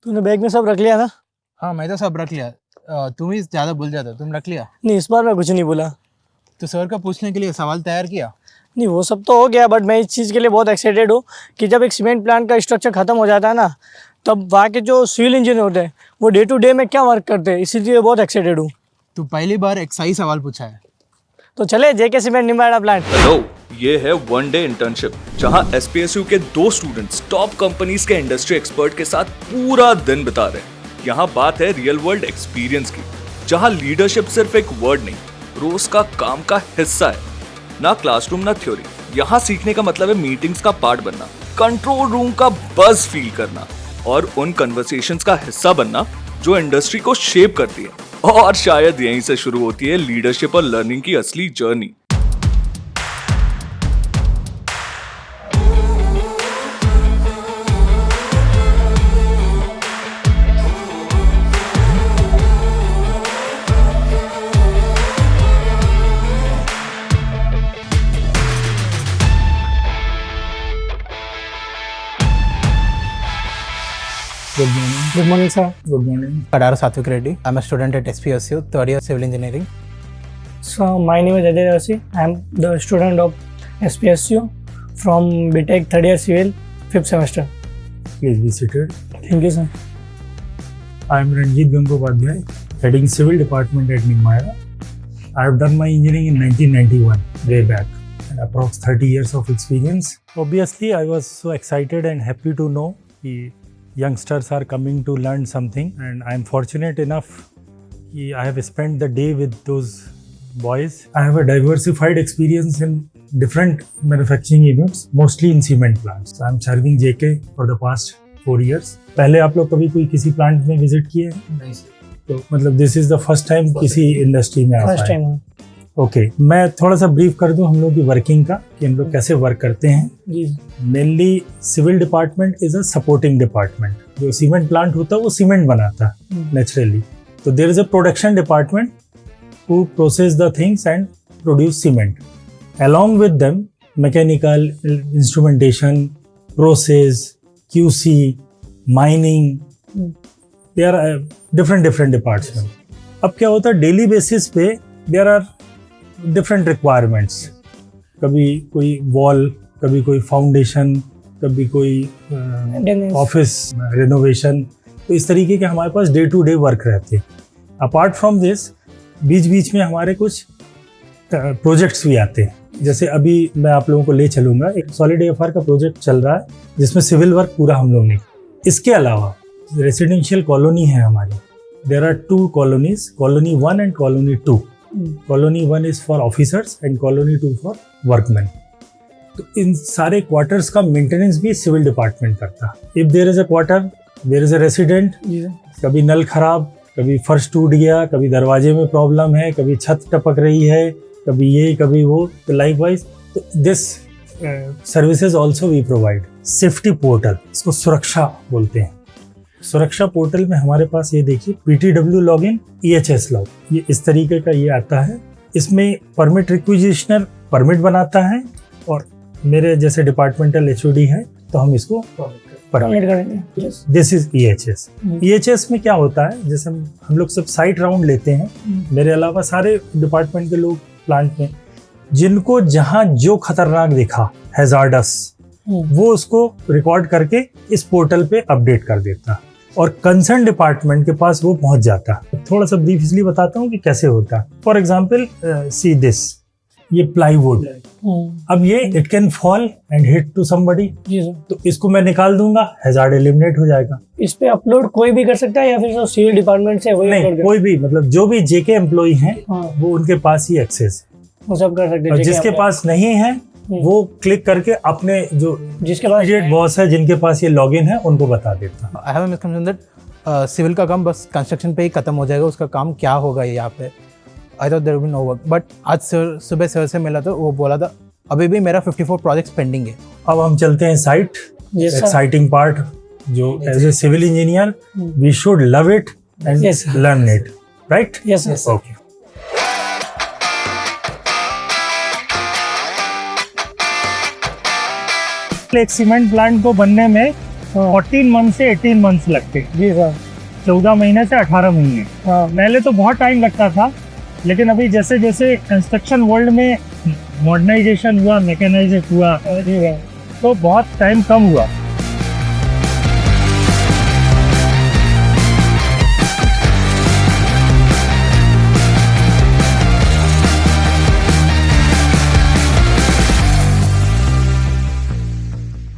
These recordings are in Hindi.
तूने बैग में सब रख लिया ना? हाँ मैं तो सब रख लिया। तुम ही ज़्यादा भूल जाते हो। तुम रख लिया? नहीं, इस बार मैं कुछ नहीं बोला। तो सर का पूछने के लिए सवाल तैयार किया? नहीं, वो सब तो हो गया, बट मैं इस चीज़ के लिए बहुत एक्साइटेड हूँ कि जब एक सीमेंट प्लांट का स्ट्रक्चर ख़त्म हो जाता है ना, तब वहाँ के जो सिविल इंजीनियर होते हैं वो डे टू डे में क्या वर्क करते हैं, इसीलिए बहुत एक्साइटेड हूँ। तू पहली बार एक सही सवाल पूछा है। तो चले जेके सीमेंट निम्बाड़ा प्लांट। हेलो, ये है वन डे इंटर्नशिप जहां एसपीएसयू के 2 स्टूडेंट्स टॉप कंपनीज के इंडस्ट्री एक्सपर्ट के साथ पूरा दिन बिता रहे हैं। यहाँ बात है रियल वर्ल्ड एक्सपीरियंस की, जहां लीडरशिप सिर्फ एक वर्ड नहीं, रोज का काम का हिस्सा है। ना क्लासरूम ना थ्योरी। यहाँ सीखने का मतलब है मीटिंग्स का पार्ट बनना, कंट्रोल रूम का बज़ फील करना और उन कन्वर्सेशंस का हिस्सा बनना जो इंडस्ट्री को शेप करती है। और शायद यहीं से शुरू होती है लीडरशिप और लर्निंग की असली journey. Good morning. Good morning sir. Good morning. Kadara Satvik Reddy. I'm a student at SPSU, third year civil engineering. So my name is Ajay Rawsi. I am the student of SPSU from BTech third year civil 5th semester. Please be seated. Thank you sir. I am Ranjit Gangopadhyay, heading Civil Department at Nimaya. I have done my engineering in 1991, way back, and approx 30 years of experience. Obviously, I was so excited and happy to know that youngsters are coming to learn something, and I am fortunate enough that I have spent the day with those boys. I have a diversified experience in different manufacturing units, mostly in cement plants. I am serving JK for the past 4 years. पहले आप लोग कभी कोई किसी प्लांट में विजिट किए हैं? नहीं सर। तो मतलब this is the first time किसी इंडस्ट्री में आप फर्स्ट आए? टाइम। ओके, मैं थोड़ा सा ब्रीफ कर दूं हम लोग की वर्किंग का कि हम लोग कैसे वर्क करते हैं। जी। Mainly civil department is a supporting department. जो सीमेंट प्लांट होता है वो सीमेंट बनाता है नेचुरली। तो there is a production department who process the things and produce cement. Along with them mechanical, instrumentation, process, QC, mining, they are different department. अब क्या होता है, डेली बेसिस पे देयर आर डिफरेंट रिक्वायरमेंट्स। कभी कोई वॉल, कभी कोई फाउंडेशन, कभी कोई ऑफिस रिनोवेशन। तो इस तरीके के हमारे पास डे टू डे वर्क रहते हैं। अपार्ट फ्रॉम दिस बीच बीच में हमारे कुछ प्रोजेक्ट्स भी आते हैं। जैसे अभी मैं आप लोगों को ले चलूँगा, एक सॉलिड AFR का प्रोजेक्ट चल रहा है जिसमें सिविल वर्क पूरा हम लोग ने। इसके अलावा रेसिडेंशियल कॉलोनी है हमारी। There are 2 colonies, colony 1 and colony 2। Colony 1 is for officers and colony 2 for workman. तो इन सारे क्वार्टर्स का मेंटेनेंस भी सिविल डिपार्टमेंट करता है। If there is a quarter, there is a resident, कभी नल खराब, कभी फर्श टूट गया, कभी दरवाजे में प्रॉब्लम है, कभी छत टपक रही है, कभी ये कभी वो, तो लाइक वाइज तो this services also we provide. Safety portal, इसको सुरक्षा बोलते हैं। सुरक्षा पोर्टल में हमारे पास ये देखिए PTW लॉगिन, EHS लॉग, ये इस तरीके का ये आता है। इसमें परमिट रिक्विजिशनर परमिट बनाता है और मेरे जैसे डिपार्टमेंटल HOD है तो हम इसको परमिट करेंगे। This is EHS। EHS में क्या होता है, जैसे हम लोग सब साइट राउंड लेते हैं, मेरे अलावा सारे डिपार्टमेंट के लोग प्लांट में, जिनको जहाँ जो खतरनाक दिखा हैजार्डस, वो उसको रिकॉर्ड करके इस पोर्टल पे अपडेट कर देता और कंसर्न डिपार्टमेंट के पास वो पहुंच जाता। थोड़ा सा ब्रीफ इसलिए बताता हूँ कि कैसे होता है। फॉर एग्जाम्पल सी दिस, ये प्लाईवुड, अब ये it can fall and hit to somebody. तो इसको मैं निकाल दूंगा, हैजार्ड एलिमिनेट हो जाएगा। इस पे अपलोड कोई भी कर सकता है या फिर जो सिविल डिपार्टमेंट से वही नहीं, कोई भी, मतलब जो भी JK एम्प्लॉई हैं वो उनके पास ही एक्सेस है, वो सब कर सकते हैं। और जिसके पास नहीं है वो क्लिक करके अपने जो जिसके पास बॉस है, जिनके पास ये लॉगिन है, उनको बता देता। I have a misconception that civil का काम बस कंस्ट्रक्शन पे ही खत्म हो जाएगा, उसका काम क्या होगा यहाँ पे। I thought there will be no work, but आज सुबह सर से मिला तो वो बोला था अभी भी मेरा 54 प्रोजेक्ट्स पेंडिंग है। अब हम चलते हैं साइट, एक्साइटिंग पार्ट, जो as a civil engineer we should love it and learn it, right? Yes sir. Okay. एक सीमेंट प्लांट को बनने में हाँ। 14 मंथ से 18 मंथ्स लगते हैं, जी सर। 14 महीने से 18 महीने। हाँ पहले तो बहुत टाइम लगता था, लेकिन अभी जैसे जैसे कंस्ट्रक्शन वर्ल्ड में मॉडर्नाइजेशन हुआ, मैकेनाइजेशन हुआ, जी सर। तो बहुत टाइम कम हुआ।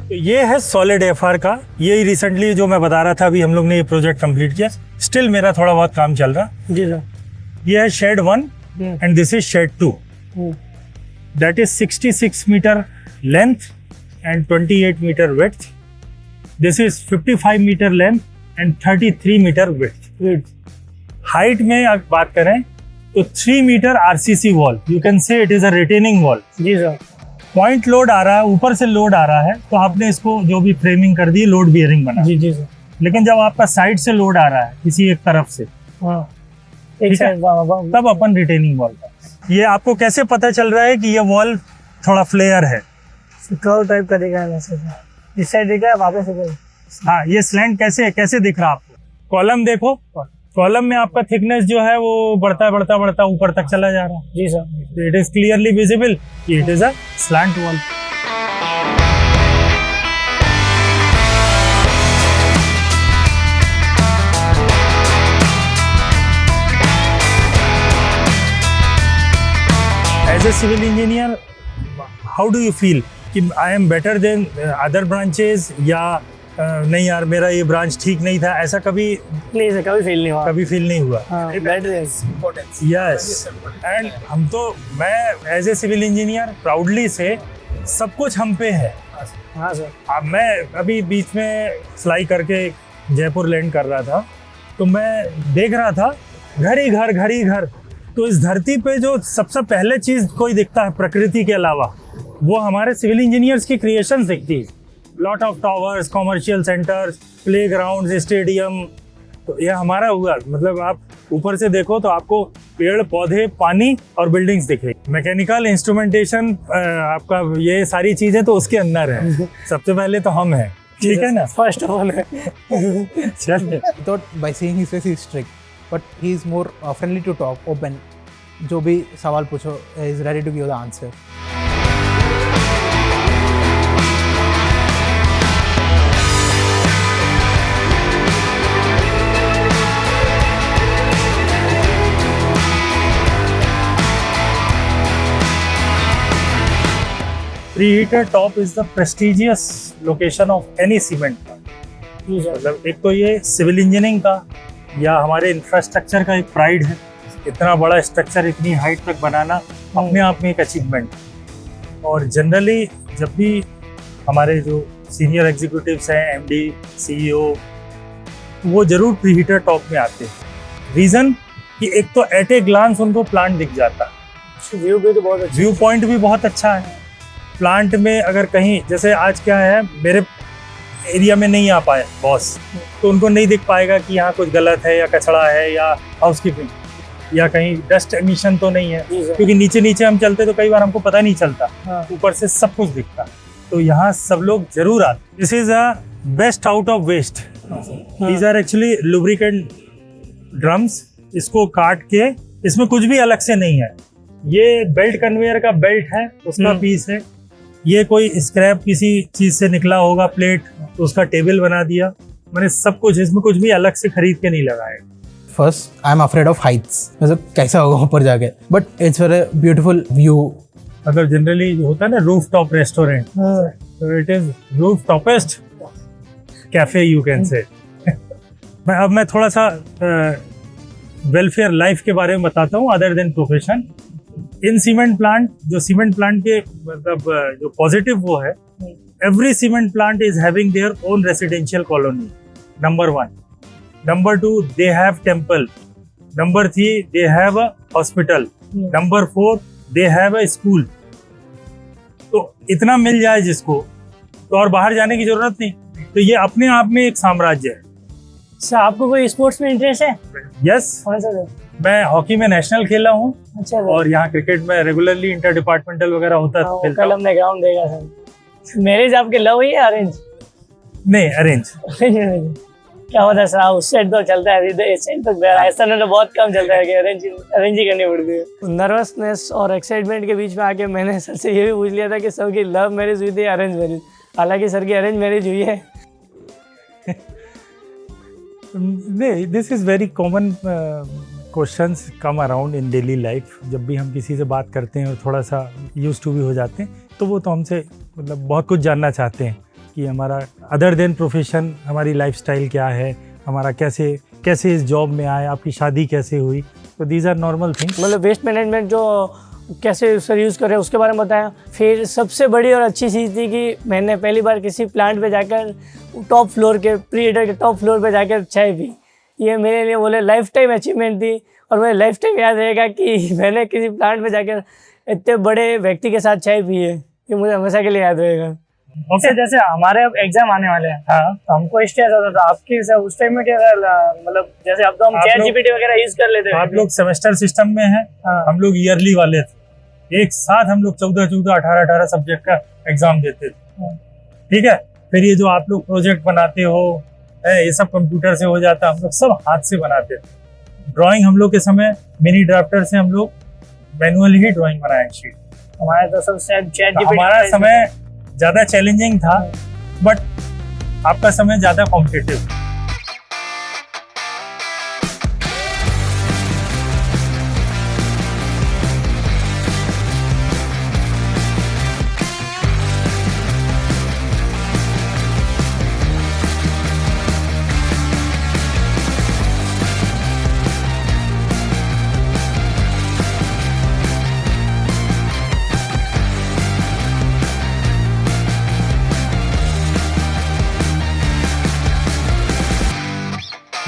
तो ये है सॉलिड एफआर का, ये रिसेंटली जो मैं बता रहा था, अभी हम लोग ने ये प्रोजेक्ट कंप्लीट किया। स्टिल मेरा थोड़ा बहुत काम चल रहा। जी सर। ये है shed 1 and this is shed 2। That is 66 meter length and 28 meter width. This is 55 meter length and 33 meter width. Height में अगर बात करें तो 3 meter RCC wall. You can say it is a retaining wall. जी सर। Point load आ रहा है, ऊपर से लोड आ रहा है, तो आपने इसको जो भी फ्रेमिंग कर दी, लोड बियरिंग बना। जी जी सर। लेकिन जब आपका साइड से लोड आ रहा है किसी एक तरफ से, हाँ एक ठीक है, साइड तब अपन रिटेनिंग वॉल का। ये आपको कैसे पता चल रहा है कि ये वॉल थोड़ा फ्लेयर है? कर्व टाइप का दिखा है वैसे। इस साइड दिखा है, वापस से। हाँ, ये स्लैंट कैसे दिख रहा है आपको? कॉलम देखो, कॉलम में आपका थिकनेस जो है वो बढ़ता ऊपर तक चला जा रहा है। जी sir. It is clearly visible, it is a slant wall. As a civil engineer, how do you feel कि I am better than other branches, या नहीं यार मेरा ये ब्रांच ठीक नहीं था, ऐसा कभी नहीं सर, कभी फील नहीं हुआ। कभी फील नहीं हुआ? हाँ, better is यस, एंड मैं as a civil engineer proudly से सब कुछ हम पे है। हाँ सर। अब मैं अभी बीच में फ्लाई करके जयपुर लैंड कर रहा था, तो मैं देख रहा था घर ही घर। तो इस धरती पे जो सबसे पहले चीज कोई दिखता है प्रकृति के अलावा, वो हमारे सिविल इंजीनियर्स की क्रिएशन दिखती है। Lot of towers, commercial centres, playgrounds, stadium, तो ये हमारा हुआ। मतलब आप ऊपर से देखो तो आपको पेड़ पौधे, पानी और बिल्डिंग्स दिखे। मैकेनिकल इंस्ट्रूमेंटेशन, आपका ये सारी चीजें तो उसके अंदर है। सबसे पहले तो हम हैं, ठीक है ना? फर्स्ट ऑफ ऑल है। चलिए। I thought by seeing his face he is strict, but he is more friendly to talk, open. जो भी सवाल पूछो, he is ready to give the answer. Preheater top is the prestigious location of any cement plant. मतलब एक तो ये सिविल इंजीनियरिंग का या हमारे इंफ्रास्ट्रक्चर का एक प्राइड है। इतना बड़ा स्ट्रक्चर इतनी हाइट तक बनाना अपने आप में एक अचीवमेंट। और जनरली जब भी हमारे जो सीनियर एग्जीक्यूटिव्स हैं, एमडी, सीईओ, वो जरूर प्रीहीटर टॉप में आते हैं। रीज़न कि एक तो एट ए ग्लांस उनको प्लांट दिख जाता है, व्यू भी तो बहुत अच्छा, व्यू पॉइंट भी बहुत अच्छा है। प्लांट में अगर कहीं, जैसे आज क्या है, मेरे एरिया में नहीं आ पाए बॉस, तो उनको नहीं दिख पाएगा कि यहाँ कुछ गलत है या कचरा है या हाउसकीपिंग या कहीं डस्ट एमिशन तो नहीं है, क्योंकि नीचे हम चलते तो कई बार हमको पता नहीं चलता। हाँ। ऊपर से सब कुछ दिखता, तो यहाँ सब लोग जरूर आते। This is a best out of waste. These are actually lubricant drums. इसको काट के, इसमें कुछ भी अलग से नहीं है। ये बेल्ट कन्वेयर का बेल्ट है, उसका पीस है। ये कोई स्क्रैप किसी चीज से निकला होगा, प्लेट, तो उसका टेबल बना दिया। मैंने सब कुछ, इसमें कुछ भी अलग से खरीद के नहीं लगाया। First, I am afraid of heights. मतलब कैसा होगा ऊपर जाके, but it's a beautiful view. मतलब जनरली होता है ना रूफ टॉप रेस्टोरेंट, तो it is roof toppest cafe, you can say. मैं थोड़ा सा वेलफेयर लाइफ के बारे में बताता हूँ, अदर देन प्रोफेशन। इन सीमेंट प्लांट, जो सीमेंट प्लांट के मतलब जो पॉजिटिव वो है, every cement plant is having their own residential colony, number 1। Number 2, they have temple. Number 3, they have a hospital. Number 4, they have a school. तो इतना मिल जाए जिसको, तो और बाहर जाने की जरूरत नहीं। तो ये अपने आप में एक साम्राज्य है। सर आपको कोई स्पोर्ट्स में इंटरेस्ट है? यस, कौन सा? मैं हॉकी में नेशनल खेला हूँ। अच्छा। और यहाँ क्रिकेट में रेगुलरली इंटर डिपार्टमेंटल वगैरह होता है, कल हमने ग्राउंड देखा सर। मैरिज आपके लव है या अरेंज? नहीं अरेंज। क्या होता है साहब, उस सेट तो चलता है, इस सेट तो ऐसा ना तो बहुत कम चलता है कि अरेंज ही करनी पड़ती है। नर्वसनेस और एक्साइटमेंट के बीच में आके मैंने सर से ये भी पूछ लिया था कि सर की लव मैरिज हुई थी अरेंज मैरिज, हालांकि सर की अरेंज मैरिज हुई है। नहीं, this is very common questions come around in daily life. जब भी हम किसी से बात करते हैं और थोड़ा सा यूज टू भी हो जाते हैं तो वो तो हमसे मतलब बहुत कुछ जानना चाहते हैं कि हमारा अदर देन प्रोफेशन, हमारी लाइफस्टाइल क्या है, हमारा कैसे इस जॉब में आए, आपकी शादी कैसे हुई। तो दीज आर नॉर्मल थिंग्स। मतलब वेस्ट मैनेजमेंट जो कैसे सर यूज़ करें उसके बारे में बताया। फिर सबसे बड़ी और अच्छी चीज़ थी कि मैंने पहली बार किसी प्लांट पे जाकर टॉप फ्लोर के प्रीडेटर के टॉप फ्लोर पे जाकर चाय पी। ये मेरे लिए बोले लाइफ टाइम अचीवमेंट थी और मुझे लाइफ टाइम याद रहेगा कि मैंने किसी प्लांट पे जाकर इतने बड़े व्यक्ति के साथ चाय पी है। ये मुझे हमेशा के लिए याद रहेगा। ओके, जैसे हमारे अब एग्जाम आने वाले हैं, हाँ, तो हमको स्ट्रेस होता था। आपकी उस टाइम में क्या मतलब जैसे अब तो हम चैट जीपीटी वगैरह यूज कर लेते हैं। आप लोग सेमेस्टर सिस्टम में हैं, हम लोग ईयरली वाले थे। एक साथ हम लोग 14 18 सब्जेक्ट का एग्जाम देते थे, ठीक है। फिर ये जो आप लोग प्रोजेक्ट बनाते हो ये सब कंप्यूटर से हो जाता, हम लोग सब हाथ से बनाते थे। ड्राइंग हम लोग के समय मिनी ड्राफ्टर से हम लोग मैनुअली ही ड्राइंग बनाए शीट। हमारा तो सब चैट जीपीटी। हमारा समय ज्यादा चैलेंजिंग था, बट आपका समय ज्यादा कॉम्पिटिटिव।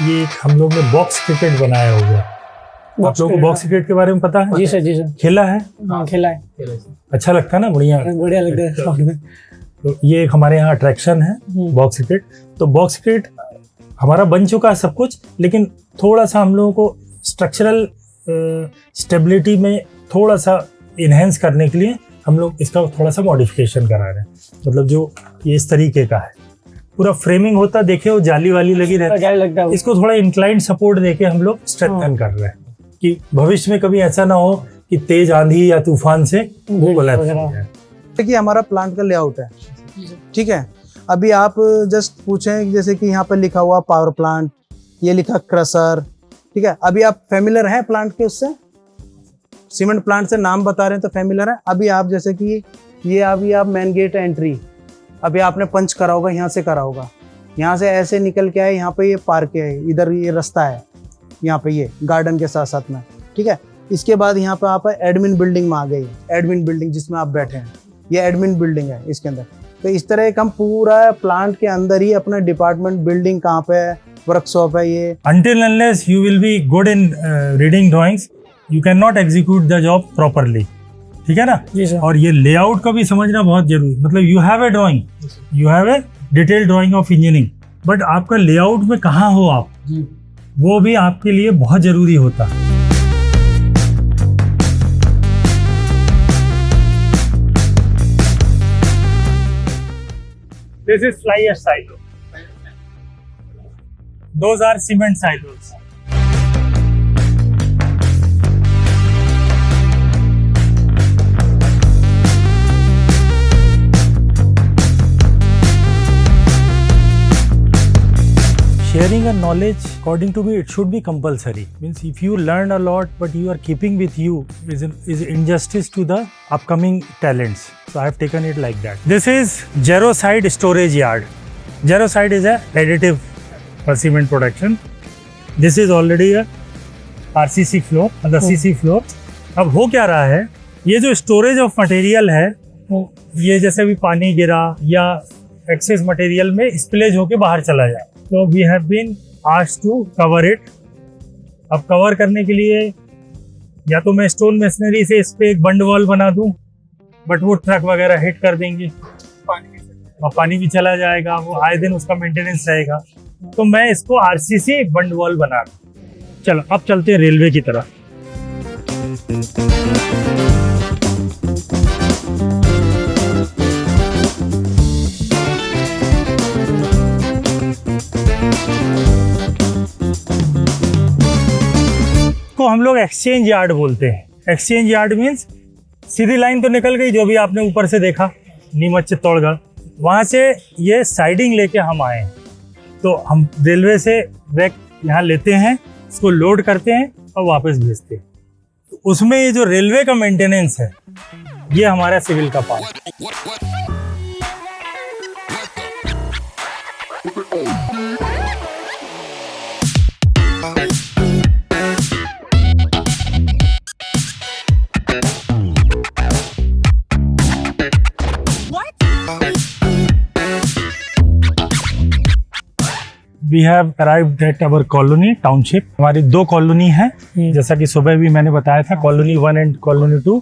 ये एक हम लोग ने बॉक्स क्रिकेट बनाया हुआ है। आप लोगों को बॉक्स क्रिकेट के बारे में पता है? जी सर, जी सर, खेला है? हाँ, खेला है। अच्छा लगता है ना? बढ़िया लगता है। तो ये एक हमारे यहाँ अट्रैक्शन है बॉक्स क्रिकेट। तो बॉक्स क्रिकेट हमारा बन चुका है सब कुछ, लेकिन थोड़ा सा हम लोगों को स्ट्रक्चरल स्टेबिलिटी में थोड़ा सा इन्हेंस करने के लिए हम लोग इसका थोड़ा सा मॉडिफिकेशन करा रहे हैं। मतलब जो ये इस तरीके का है, पूरा फ्रेमिंग होता, देखे वो जाली वाली लगी रहती है, इसको थोड़ा इंक्लाइंड सपोर्ट देके हम लोग स्ट्रेंथन कर रहे हैं कि भविष्य में कभी ऐसा ना हो कि तेज आंधी या तूफान से कोलैप्स हो जाए। देखिए हमारा प्लांट का लेआउट है, ठीक है। अभी आप जस्ट पूछें जैसे कि यहाँ पर लिखा हुआ पावर प्लांट, ये लिखा क्रशर, ठीक है। अभी आप फेमिलर हैं प्लांट के, उससे सीमेंट प्लांट से नाम बता रहे हैं तो फेमिलर है। अभी आप जैसे कि ये अभी आप मेन गेट एंट्री, अभी आपने पंच करा होगा, यहाँ से करा होगा, यहाँ से ऐसे निकल के आए, यहाँ पे ये पार्क है, इधर ये रास्ता है, यहाँ पे ये गार्डन के साथ साथ में, ठीक है। इसके बाद यहाँ पे आप एडमिन बिल्डिंग में आ गए। एडमिन बिल्डिंग जिसमें आप बैठे हैं, ये एडमिन बिल्डिंग है इसके अंदर। तो इस तरह एक हम पूरा प्लांट के अंदर ही अपना डिपार्टमेंट बिल्डिंग कहाँ पे है, वर्कशॉप है ये। Until unless you will be good in reading drawings, you cannot execute the job properly, ठीक है ना? जी सर। और ये लेआउट का भी समझना बहुत जरूरी। मतलब you have a drawing, you have a detail drying of engineering, but आपका लेआउट में कहाँ हो आप, वो भी आपके लिए बहुत जरूरी होता है। This is fly ash silo. Those are cement silos. Sharing a knowledge, according to me, it should be compulsory. Means if you learn a lot, but you are keeping with you, is injustice to the upcoming talents. So I have taken it like that. This is Geroside storage yard. Geroside is a additive for cement production. This is already a RCC floor, the CC floor. अब हो क्या रहा है, ये जो स्टोरेज ऑफ मटेरियल है, ये जैसे भी पानी गिरा या एक्सेस मटेरियल में स्पिलेज होके बाहर चला जाए, तो we have been asked to cover it. अब कवर करने के लिए या तो मैं स्टोन मेसनरी से इस पे एक बंड वॉल बना दूं, बट वो ट्रक वगैरह हिट कर देंगे और पानी भी चला जाएगा, वो आए दिन उसका मेंटेनेंस रहेगा। तो मैं इसको आरसीसी बंड वॉल बना दूं। चलो अब चलते हैं रेलवे की तरफ। को हम लोग एक्सचेंज यार्ड बोलते हैं। एक्सचेंज यार्ड मीन्स सीधी लाइन तो निकल गई जो भी आपने ऊपर से देखा नीमच चित्तौड़गढ़, वहाँ से ये साइडिंग लेके हम आए हैं। तो हम रेलवे से वैक यहाँ लेते हैं, इसको लोड करते हैं और वापस भेजते हैं। तो उसमें ये जो रेलवे का मेंटेनेंस है ये हमारा सिविल का पार्ट है। We have arrived at our colony township। हमारी 2 कॉलोनी है, जैसा कि सुबह भी मैंने बताया था, colony 1 and colony 2।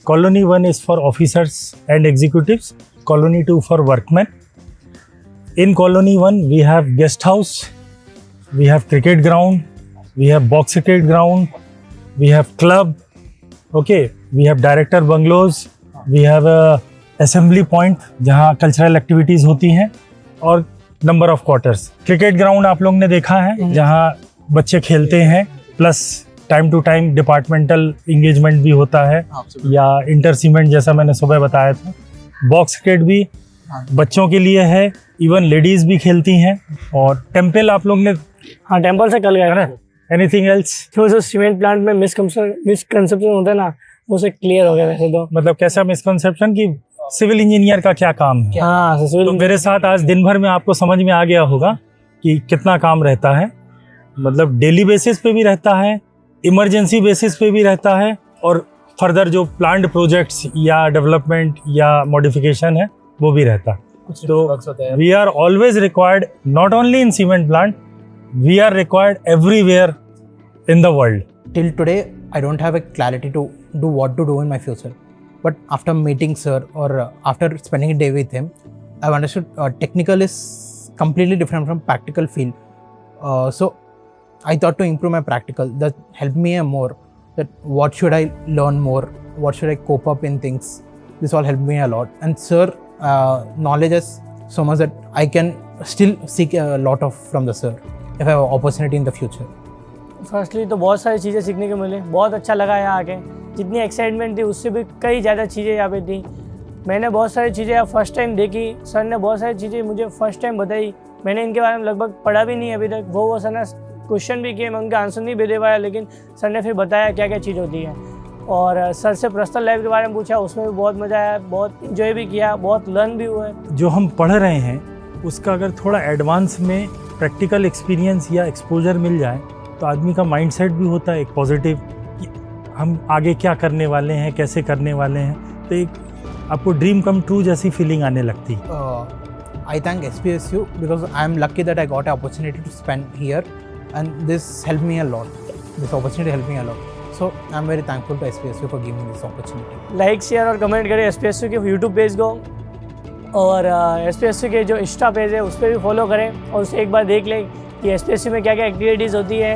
Colony 1 is for officers and executives, colony 2 for workmen। In colony 1 we have guest house, we have cricket ground, we have box cricket ground, we have club, okay, we have director bungalows, we have a assembly point जहाँ cultural activities होती हैं, और number of quarters. Cricket ground आप लोग ने देखा है जहाँ बच्चे खेलते हैं, plus time to time departmental engagement भी होता है या इंटर सीमेंट जैसा मैंने सुबह बताया था। बॉक्स क्रिकेट भी बच्चों के लिए है, इवन लेडीज भी खेलती हैं। और टेम्पल आप लोग ने, हाँ टेम्पल से कल गया है ना। एनीथिंग एल्स जो सीमेंट प्लांट में मिसकंसेप्शन होता है ना, वो से क्लियर हो गया वैसे तो। मतलब कैसा मिसकंसेप्शन कि सिविल इंजीनियर का क्या काम है। हाँ, तो मेरे साथ आज दिन भर में आपको समझ में आ गया होगा कि कितना काम रहता है। मतलब डेली बेसिस पे भी रहता है, इमरजेंसी बेसिस पे भी रहता है, और फर्दर जो प्लान्ड प्रोजेक्ट्स या डेवलपमेंट या मॉडिफिकेशन है वो भी रहता है। तो we are always required not only in cement plant, we are required everywhere in the world. Till today, I don't have a clarity to do what to do in my future. But after meeting sir or after spending a day with him, I've understood technical is completely different from practical field. So I thought to improve my practical. That helped me more. That what should I learn more? What should I cope up in things? This all helped me a lot. And sir, knowledge is so much that I can still seek a lot of from the sir if I have an opportunity in the future. Firstly तो बहुत सारी चीज़ें सीखने को मिली, बहुत अच्छा लगा यहाँ आके। जितनी एक्साइटमेंट थी उससे भी कई ज़्यादा चीज़ें यहाँ पे थी। मैंने बहुत सारी चीज़ें यहाँ फर्स्ट टाइम देखी, सर ने बहुत सारी चीज़ें मुझे फर्स्ट टाइम बताई। मैंने इनके बारे में लगभग पढ़ा भी नहीं अभी तक। वो सर ने क्वेश्चन भी किए, मैं उनका आंसर नहीं भी दे पाया, लेकिन सर ने फिर बताया क्या क्या चीज़ होती है। और सर से पर्सनल लाइफ के बारे में पूछा, उसमें भी बहुत मज़ा आया, बहुत इन्जॉय भी किया, बहुत लर्न भी हुआ है। जो हम पढ़ रहे हैं उसका अगर थोड़ा एडवांस में प्रैक्टिकल एक्सपीरियंस या एक्सपोजर मिल जाए तो आदमी का माइंडसेट भी होता है एक पॉजिटिव, कि हम आगे क्या करने वाले हैं, कैसे करने वाले हैं। तो एक आपको ड्रीम कम ट्रू जैसी फीलिंग आने लगती। I thank SPSU because I am lucky that I got an opportunity to spend here, and this helped me a lot. This opportunity helped me a lot. So I am very thankful to SPSU for giving me this opportunity. Like share और कमेंट करें SPSU के यूट्यूब पेज को, और SPSU के जो इंस्टा पेज है उस पर भी फॉलो करें, और उसे एक बार देख लें कि SPSU में क्या क्या एक्टिविटीज़ होती है।